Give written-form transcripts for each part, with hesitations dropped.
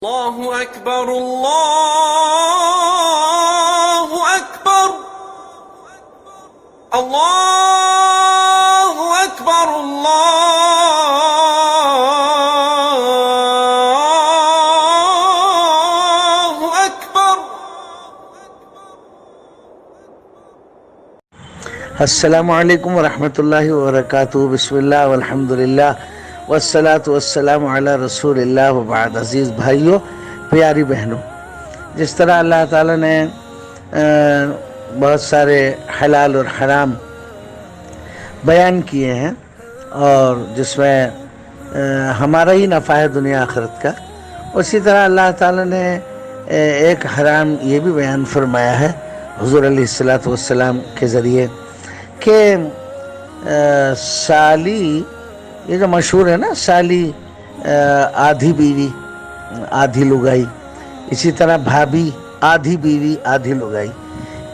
الله أكبر الله أكبر الله أكبر الله أكبر. السلام علیکم ورحمۃ اللہ وبرکاتہ. بسم اللہ والحمد للہ والصلاۃ والسلام علی رسول اللہ وبعد. عزیز بھائیوں، پیاری بہنوں، جس طرح اللہ تعالیٰ نے بہت سارے حلال اور حرام بیان کیے ہیں اور جس میں ہمارا ہی نفع ہے دنیا آخرت کا، اسی طرح اللہ تعالیٰ نے ایک حرام یہ بھی بیان فرمایا ہے حضور علیہ السلام کے ذریعے کہ سالی، یہ جو مشہور ہے نا، سالی آدھی بیوی آدھی لگائی، اسی طرح بھابھی آدھی بیوی آدھی لگائی،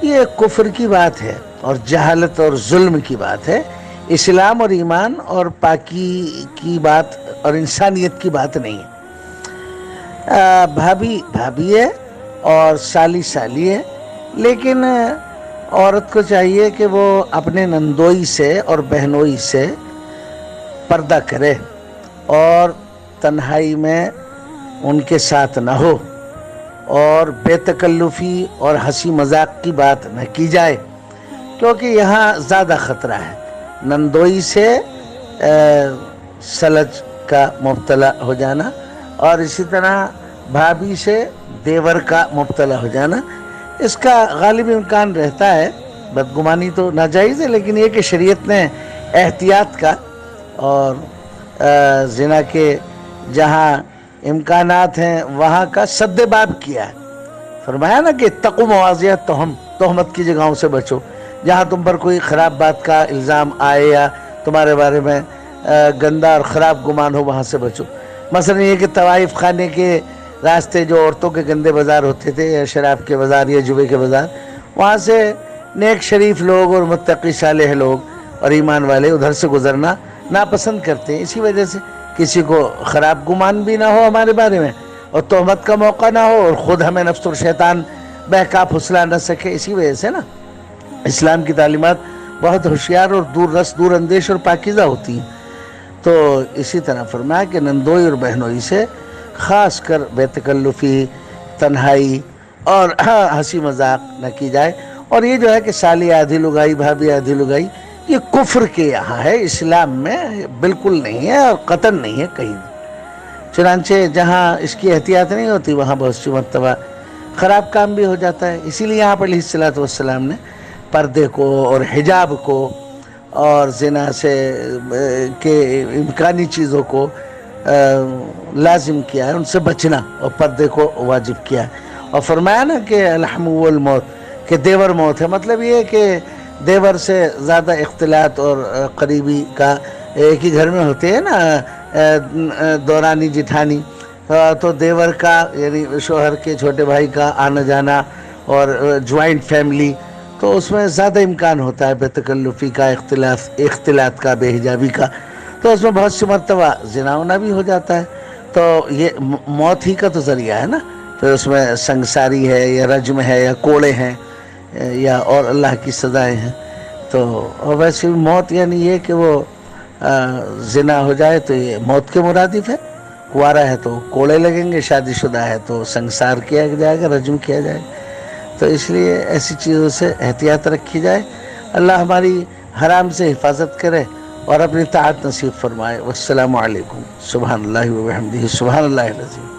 یہ کفر کی بات ہے اور جہالت اور ظلم کی بات ہے. اسلام اور ایمان اور پاکی کی بات اور انسانیت کی بات نہیں ہے. بھابھی بھابھی ہے اور سالی سالی ہے، لیکن عورت کو چاہیے کہ وہ اپنے نندوئی سے اور بہنوئی سے پردہ کرے اور تنہائی میں ان کے ساتھ نہ ہو اور بے تکلفی اور ہنسی مذاق کی بات نہ کی جائے، کیونکہ یہاں زیادہ خطرہ ہے نندوئی سے سلج کا مبتلا ہو جانا اور اسی طرح بھابھی سے دیور کا مبتلا ہو جانا. اس کا غالب امکان رہتا ہے، بدگمانی تو ناجائز ہے، لیکن یہ کہ شریعت نے احتیاط کا اور زنا کے جہاں امکانات ہیں وہاں کا سد باب کیا ہے. فرمایا نا کہ اتقوا مواضع تہمت کی جگہوں سے بچو، جہاں تم پر کوئی خراب بات کا الزام آئے یا تمہارے بارے میں گندا اور خراب گمان ہو، وہاں سے بچو. مثلا یہ کہ طوائف خانے کے راستے جو عورتوں کے گندے بازار ہوتے تھے، یا شراب کے بازار یا جوئے کے بازار، وہاں سے نیک شریف لوگ اور متقی صالح لوگ اور ایمان والے ادھر سے گزرنا ناپسند کرتے ہیں. اسی وجہ سے کسی کو خراب گمان بھی نہ ہو ہمارے بارے میں اور تہمت کا موقع نہ ہو اور خود ہمیں نفس اور شیطان بہکا پھسلا نہ سکے. اسی وجہ سے نا اسلام کی تعلیمات بہت ہوشیار اور دور رس، دور اندیش اور پاکیزہ ہوتی ہیں. تو اسی طرح فرمایا کہ نندوئی اور بہنوئی سے خاص کر بے تکلفی، تنہائی اور ہنسی مذاق نہ کی جائے. اور یہ جو ہے کہ سالی آدھی لگائی، بھابھی آدھی لگائی، یہ کفر کے یہاں ہے، اسلام میں بالکل نہیں ہے اور قطعاً نہیں ہے کہیں. چنانچہ جہاں اس کی احتیاط نہیں ہوتی وہاں بہت سی مرتبہ خراب کام بھی ہو جاتا ہے. اسی لیے یہاں پر علیہ السلام نے پردے کو اور حجاب کو اور زنا سے کے امکانی چیزوں کو لازم کیا ہے، ان سے بچنا، اور پردے کو واجب کیا ہے. اور فرمایا نا کہ الحم والموت، کہ دیور موت ہے. مطلب یہ کہ دیور سے زیادہ اختلاط اور قریبی کا ایک ہی گھر میں ہوتے ہیں نا، دورانی جٹھانی، تو دیور کا یعنی شوہر کے چھوٹے بھائی کا آنا جانا اور جوائنٹ فیملی، تو اس میں زیادہ امکان ہوتا ہے بے تکلفی کا، اختلاط کا، بے حجابی کا. تو اس میں بہت سی مرتبہ زنا ہونا بھی ہو جاتا ہے. تو یہ موت ہی کا تو ذریعہ ہے نا. پھر اس میں سنگساری ہے یا رجم ہے یا کوڑے ہیں یا اور اللہ کی سزائیں ہیں. تو اور ویسے موت یعنی یہ کہ وہ زنا ہو جائے تو یہ موت کے مرادف ہے. کنوارا ہے تو کوڑے لگیں گے، شادی شدہ ہے تو سنگسار کیا جائے گا، رجم کیا جائے گا. تو اس لیے ایسی چیزوں سے احتیاط رکھی جائے. اللہ ہماری حرام سے حفاظت کرے اور اپنی طاعت نصیب فرمائے. والسلام علیکم. سبحان اللہ و بحمدہ، سبحان اللہ العظیم.